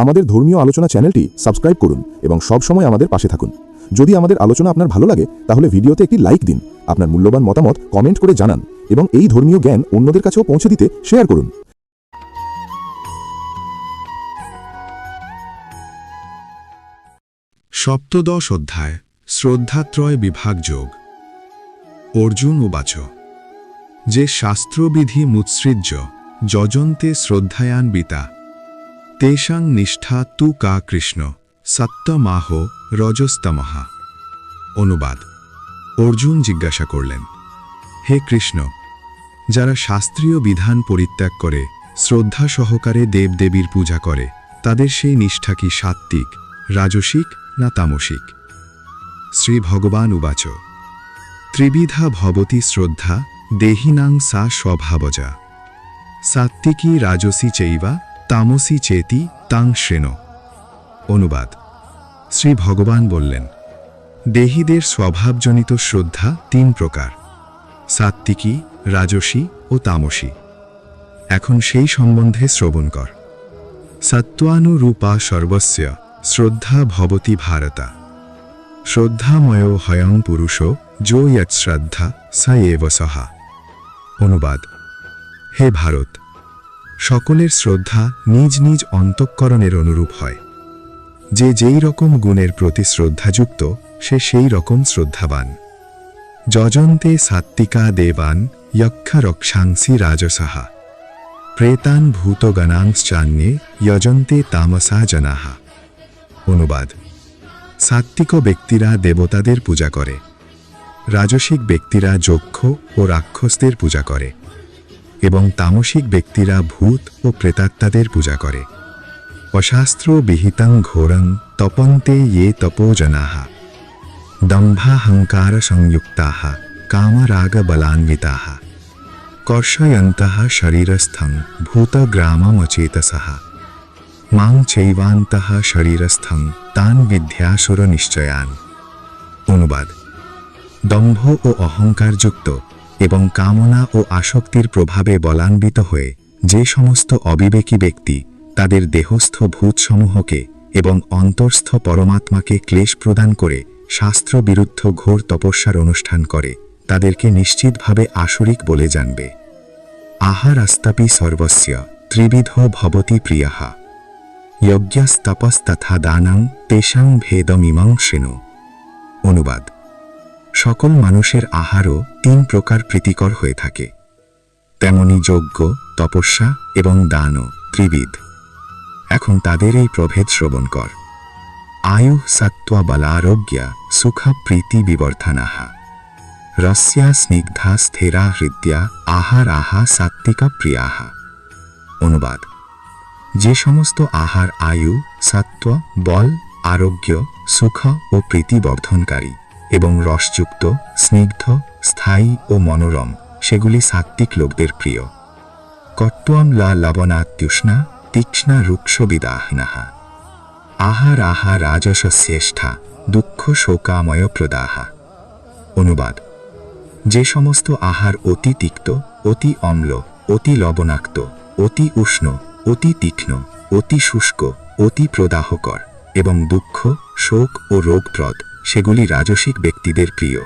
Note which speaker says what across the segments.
Speaker 1: আমাদের ধর্মীয় আলোচনা চ্যানেলটি সাবস্ক্রাইব করুন এবং সব সময় আমাদের পাশে থাকুন। যদি আমাদের আলোচনা আপনার ভালো লাগে তাহলে ভিডিওতে একটি লাইক দিন, আপনার মূল্যবান মতামত কমেন্ট করে জানান এবং এই ধর্মীয় জ্ঞান অন্যদের কাছেও পৌঁছে দিতে শেয়ার করুন।
Speaker 2: সপ্তদশ অধ্যায় শ্রদ্ধাত্রয় বিভাগ যোগ। অর্জুন উবাচ যে শাস্ত্রবিধি মুৎসৃজ্য যজন্তে শ্রদ্ধায়ান্বিতা তেষাং নিষ্ঠা তু কা কৃষ্ণ সত্যমাহ রজস্তমহা। অনুবাদ। অর্জুন জিজ্ঞাসা করলেন, হে কৃষ্ণ, যারা শাস্ত্রীয় বিধান পরিত্যাগ করে শ্রদ্ধা সহকারে দেবদেবীর পূজা করে তাদের সেই নিষ্ঠা কি সাত্ত্বিক, রাজসিক না তামসিক? শ্রী ভগবান উবাচ ত্রিবিধা ভবতি শ্রদ্ধা দেহিনাং সা স্বভাবজা সাত্ত্বিকী রাজসী চৈবা তামসী চেতি তাং শ্রেণ। অনুবাদ। শ্রী ভগবান বললেন, দেহীদের স্বভাবজনিত শ্রদ্ধা তিন প্রকার, সাত্ত্বিকী, রাজসী ও তামসী। এখন সেই সম্বন্ধে শ্রবণ কর। সত্ত্বানুরূপা সর্বস্য শ্রদ্ধা ভবতি ভারতা শ্রদ্ধাময় হয়ং পুরুষ যো যৎশ্রদ্ধা স এব সহা। অনুবাদ। হে ভারত, সকলের শ্রদ্ধা নিজ নিজ অন্তঃকরণের অনুরূপ হয়। যে যেই রকম গুণের প্রতি শ্রদ্ধাযুক্ত সে সেই রকম শ্রদ্ধাবান। যজন্তে সাত্ত্বিকা দেবান যক্ষা রক্ষাংসি রাজসহা প্রেতান ভূতগণাংশ্চান্যে যজন্তে তামসা জনাহা। অনুবাদ। সাত্ত্বিক ব্যক্তিরা দেবতাদের পূজা করে, রাজসিক ব্যক্তিরা যক্ষ ও রাক্ষসদের পূজা করে এবং তামসিক ব্যক্তিরা ভূত ও প্রেতাত্মাদের পূজা করে। অশাস্ত্র বিহিতং ঘোরং তপন্তে ये তপো জনাহা দম্ভাহংকার সংযুক্তাঃ কামরাগবলান্বিতাঃ কর্ষয়ন্তঃ শরীরস্থং ভূতগ্রামমচেতসঃ মাং চৈবান্তঃ শরীরস্থং তান বিদ্যাসুর নিশ্চয়ান। অনুবাদ। দম্ভ ও অহংকারযুক্ত এবং কামনা ও আসক্তির প্রভাবে বলান্বিত হয়ে যে সমস্ত অবিবেকী ব্যক্তি তাদের দেহস্থ ভূতসমূহকে এবং অন্তর্স্থ পরমাত্মাকে ক্লেশ প্রদান করে শাস্ত্রবিরুদ্ধ ঘোর তপস্যার অনুষ্ঠান করে তাদেরকে নিশ্চিতভাবে আসরিক বলে জানবে। আহারাস্তাপি সর্বস্য ত্রিবিধ ভবতি প্রিয়াঃ যজ্ঞস্তপস্তথা দানাং তেষাং ভেদমিমাং শৃণু। অনুবাদ। সকল মানুষের আহারও তিন প্রকার প্রীতিকর হয়ে থাকে, তেমনি যজ্ঞ, তপস্যা এবং দানও ত্রিবিধ। এখন তাদের এই প্রভেদ শ্রবণ কর। আয়ু সত্ত্বা বলারোগ্যা সুখ প্রীতি বিবর্ধনাঃ রস্যা স্নিগ্ধা স্থিরা হৃদ্যা আহারাহা সাত্ত্বিকা প্রিয়াঃ। অনুবাদ। যে সমস্ত আহার আয়ু, সত্ত্ব, বল, আরোগ্য, সুখ ও প্রীতি বর্ধনকারী এবং রসযুক্ত, স্নিগ্ধ, স্থায়ী ও মনোরম সেগুলি সাত্ত্বিক লোকদের প্রিয়। কট্টুয়াম লা লবণাত্युष्णा তীক্ষ্ণা রুক্ষবিদাহনাঃ আহারাহা রাজসস্যেষ্ঠা দুঃখ শোকাময় প্রদাহ। অনুবাদ। যে সমস্ত আহার অতি তিক্ত, অতি অম্ল, অতি লবণাক্ত, অতি উষ্ণ, অতি তীক্ষ্ণ, অতি শুষ্ক, অতি প্রদাহকর এবং দুঃখ, শোক ও রোগপ্রদ সেগুলি রাজসিক ব্যক্তিদের প্রিয়।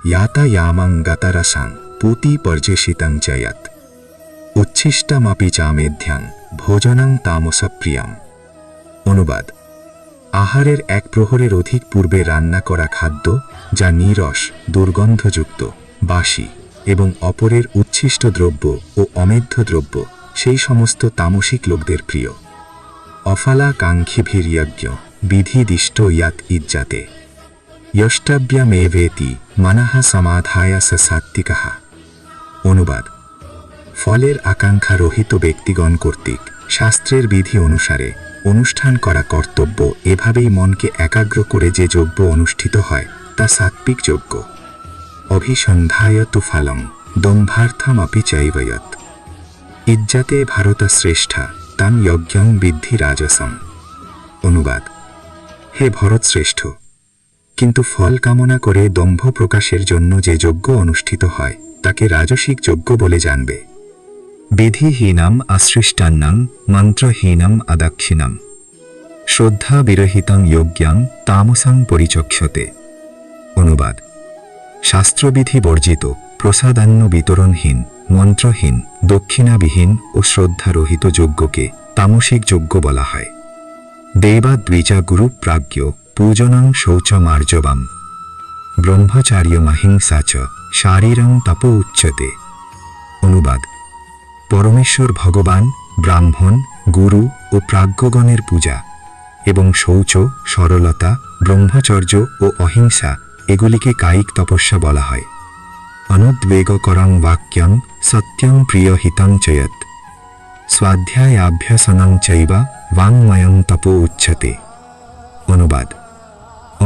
Speaker 2: ইয়াতা ইয়ামাং গাতারাসাং পুতি পর্যেষিতাং জয়াত উচ্ছিষ্টামাপি চামেধ্যাং ভোজনাং তামসপ্রিয়াম। অনুবাদ। আহারের এক প্রহরের অধিক পূর্বে রান্না করা খাদ্য যা নীরস, দুর্গন্ধযুক্ত, বাসি এবং অপরের উচ্ছিষ্ট দ্রব্য ও অমেধ্য দ্রব্য সেই সমস্ত তামসিক লোকদের প্রিয়। অফালা কাঙ্ক্ষিভির্যজ্ঞ বিধিদিষ্ট ইয়াত ইজ্জাতে যষ্টব্যমেবেতি মনঃ সমাধায় স সাত্ত্বিকঃ। অনুবাদ। ফলের আকাঙ্ক্ষা রহিত ব্যক্তিগণ কর্তৃক শাস্ত্রের বিধি অনুসারে অনুষ্ঠান করা কর্তব্য এভাবেই মনকে একাগ্র করে যে যজ্ঞ অনুষ্ঠিত হয় তা সাত্ত্বিক যজ্ঞ। অভিসন্ধায় তু ফলং দম্ভার্থমপি চৈবয়ৎ ইজ্জাতে ভারত শ্রেষ্ঠা তাম যজ্ঞং বিদ্ধি রাজসম। অনুবাদ। হে ভরত শ্রেষ্ঠ, কিন্তু ফল কামনা করে দম্ভ প্রকাশের জন্য যে যজ্ঞ অনুষ্ঠিত হয় তাকে রাজসিক যজ্ঞ বলে জানবে। বিধিহীনম অসৃষ্টান্নং মন্ত্রহীনম অদক্ষিণম শ্রদ্ধা বিরহিতং যজ্ঞাং তামসাং পরিচক্ষতে। অনুবাদ: শাস্ত্রবিধি বর্জিত, প্রসাদান্ন বিতরণহীন, মন্ত্রহীন, দক্ষিণাবিহীন ও শ্রদ্ধারহিত যজ্ঞকে তামসিক যজ্ঞ বলা হয়। দেবাদ্বিজা গুরু প্রাজ্ঞ পূজনং শৌচমার্জবাম ব্রহ্মচার্যমহিংসা চ শারীরং তপ উচ্যতে। অনুবাদ: পরমেশ্বর ভগবান, ব্রাহ্মণ, গুরু ও প্রাজ্ঞগণের পূজা এবং শৌচ, সরলতা, ব্রহ্মচর্য ও অহিংসা এগুলিকে কায়িক তপস্যা বলা হয়। অনুদ্বেগকরং বাক্যং সত্যং প্রিয়হিতং চ যৎ স্বাধ্যায়াভ্যসনং চৈব বাঙ্ময়ং তপ উচ্যতে। অনুবাদ: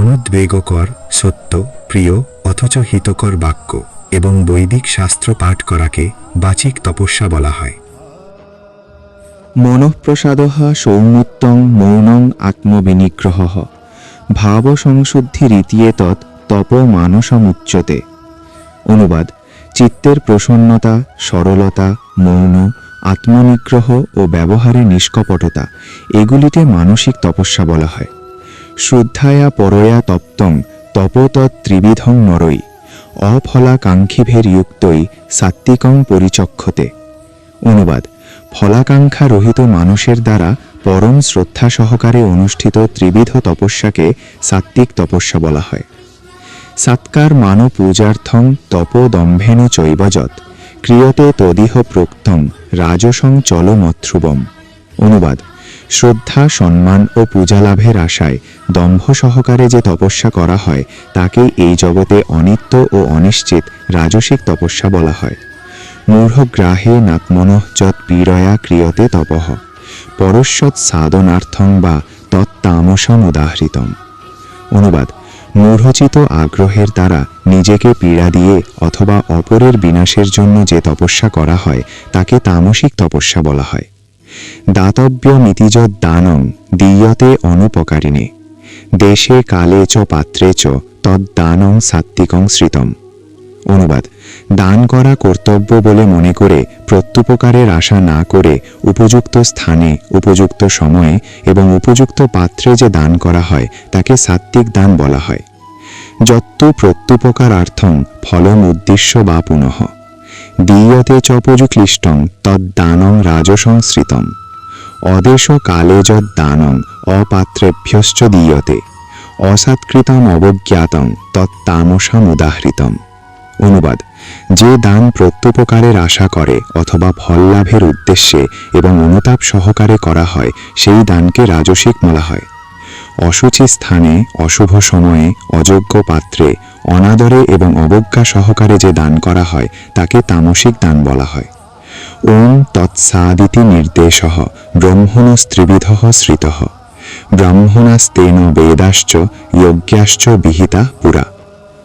Speaker 2: অনুদ্বেগকর, সত্য, প্রিয় অথচ হিতকর বাক্য এবং বৈদিক শাস্ত্র পাঠ করাকে বাচিক তপস্যা বলা হয়।
Speaker 3: মনঃপ্রসাদঃ সৌম্যুত্তং মৌনং আত্মবিনিগ্রহঃ ভাবসংশুদ্ধিরিত্যেতৎ তপ মানসমুচ্যতে। অনুবাদ: চিত্তের প্রসন্নতা, সরলতা, মৌন, আত্মনিগ্রহ ও ব্যবহারে নিষ্কপটতা এগুলিতে মানসিক তপস্যা বলা হয়। শ্রদ্ধায়া পরয়া তপ্তং তপোতত্ত্রিবিধং নরৈ অফলাকাঙ্ক্ষীভের্যুক্তৈ সাত্ত্বিকং পরিচক্ষতে। অনুবাদ: ফলাকাঙ্ক্ষা রহিত মানুষের দ্বারা পরম শ্রদ্ধা সহকারে অনুষ্ঠিত ত্রিবিধ তপস্যাকে সাত্ত্বিক তপস্যা বলা হয়। সৎকার মান পূজার্থং তপোদম্ভেন চৈব যৎ ক্রিয়তে তদিহ প্রোক্তং রাজসং চলমধ্রুবম। অনুবাদ: শ্রদ্ধা, সম্মান ও পূজা লাভের আশায় দম্ভ সহকারে যে তপস্যা করা হয় তাকেই এই জগতে অনিত্য ও অনিশ্চিত রাজসিক তপস্যা বলা হয়। মূঢ়গ্রাহে নাত্মনঃ যৎ পীড়য়া ক্রিয়তে তপঃ পরস্যৎ সাধনার্থং বা তত্তামসমুদাহৃতম। অনুবাদ: মূঢ়চিত আগ্রহের দ্বারা নিজেকে পীড়া দিয়ে অথবা অপরের বিনাশের জন্য যে তপস্যা করা হয় তাকে তামসিক তপস্যা বলা হয়। দাতব্যমিতিযৎ দানং দীয়তে অনুপকারিণে দেশে কালে চ পাত্রে চ তদ্দানং সাত্ত্বিকং শ্রিতম। অনুবাদ: দান করা কর্তব্য বলে মনে করে প্রত্যুপকারের আশা না করে উপযুক্ত স্থানে, উপযুক্ত সময়ে এবং উপযুক্ত পাত্রে যে দান করা হয় তাকে সাত্ত্বিক দান বলা হয়। যত্তু প্রত্যুপকারার্থং ফলম উদ্দেশ্য বা পুনঃ দীয়তে চোপযুক্লিষ্টং তদ্দানং রাজসংশ্রিতম অদেশ কালে যদ্দানং অপাত্রেভ্যশ্চ দীয়তে অসৎকৃতম অবজ্ঞাতং তত্তামসামুদাহৃতম। অনুবাদ: যে দান প্রত্যুপকারের আশা করে অথবা ফল লাভের উদ্দেশ্যে এবং অনুতাপ সহকারে করা হয় সেই দানকে রাজসিক বলা হয়। অশুচি স্থানে, অশুভ সময়ে, অযোগ্য পাত্রে, অনাদরে এবং অবজ্ঞা সহকারে যে দান করা হয় তাকে তামসিক দান বলা হয়। ওম তৎসাদিতি নির্দেশঃ ব্রহ্মণস্ত্রিবিধঃ শ্রিতঃ ব্রাহ্মণাস্তেন বেদাশ্চ যজ্ঞাশ্চ বিহিতা পুরা।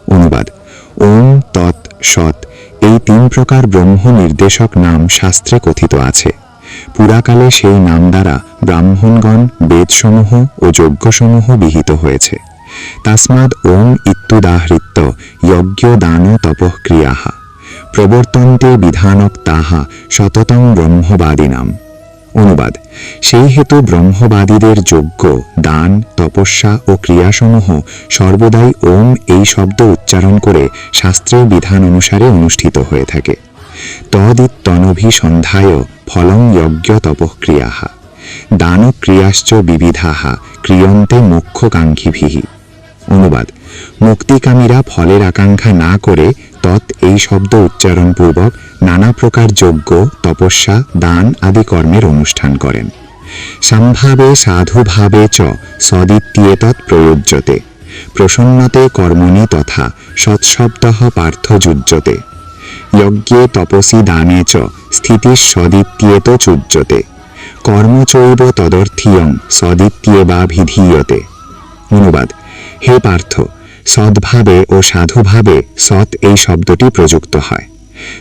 Speaker 3: অনুবাদ: ওম তৎ সৎ এই তিন প্রকার ব্রহ্ম নির্দেশক নাম শাস্ত্রে কথিত আছে। পুরাকালে সেই নাম দ্বারা ব্রাহ্মণগণ বেদসমূহ ও যজ্ঞসমূহ বিহিত হয়েছে। তস্মাদ ওম ইত্যুদাহৃত্য যজ্ঞ দান তপঃ ক্রিয়াঃ প্রবর্তন্তে বিধানক তাহা সততং ব্রহ্মবাদিনাম। অনুবাদ: সেই হেতু ব্রহ্মবাদীদের যজ্ঞ, দান, তপস্যা ও ক্রিয়াসমূহ সর্বদাই ওম এই শব্দ উচ্চারণ করে শাস্ত্রের বিধান অনুসারে অনুষ্ঠিত হয়ে থাকে। তদিত্তনভিসন্ধায় ফলং যজ্ঞ তপঃ ক্রিয়াঃ দানক্রিয়াশ্চ বিবিধাঃ ক্রিয়ন্তে মোক্ষকাঙ্ক্ষীভিঃ। অনুবাদ: মুক্তিকামীরা ফলের আকাঙ্ক্ষা না করে তৎ এই শব্দ উচ্চারণ পূর্বক নানা প্রকার যজ্ঞ, তপস্যা, দান আদি কর্মের অনুষ্ঠান করেন। সম্ভাবে সাধুভাবে চ সদিত্যেতৎ প্রয়োজ্যতে প্রসন্নতে কর্মণি তথা সৎশব্দঃ পার্থ যুজ্যতে যজ্ঞে তপসি দানে চ স্থিতিঃ সদিত্যেত চুজ্যতে কর্মচৈব তদর্থিয়ং সদিত্যেবাভিধীয়তে। অনুবাদ: হে পার্থ, সদ্ভাবে ও সাধুভাবে সৎ এই শব্দটি প্রযুক্ত হয়,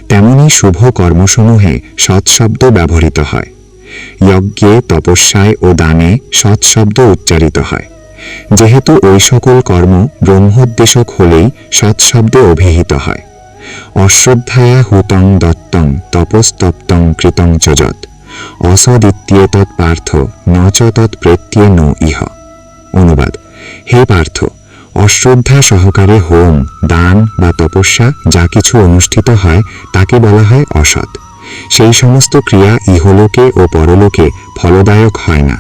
Speaker 3: তেমনি শুভ কর্মসমূহে সৎ শব্দ ব্যবহৃত হয়। যজ্ঞে, তপস্যায় ও দানে সৎ শব্দ উচ্চারিত হয়। যেহেতু ওই সকল কর্ম ব্রহ্মোদ্দেশক হলেই সৎ শব্দে অভিহিত হয়। অশ্রদ্ধায়া হুতং দত্তং তপস্তপ্তং কৃতং চ যৎ অসদিত্যেতৎ পার্থ ন চ তৎ প্রত্যয়ে ন ইহ।
Speaker 2: অনুবাদ: হে পার্থ, অশ্রদ্ধা সহকারে হোম, দান বা তপস্যা যা কিছু অনুষ্ঠিত হয় তাকে বলা হয় অসৎ। সেই সমস্ত ক্রিয়া ইহলোকে ও পরলোকে ফলদায়ক হয় না।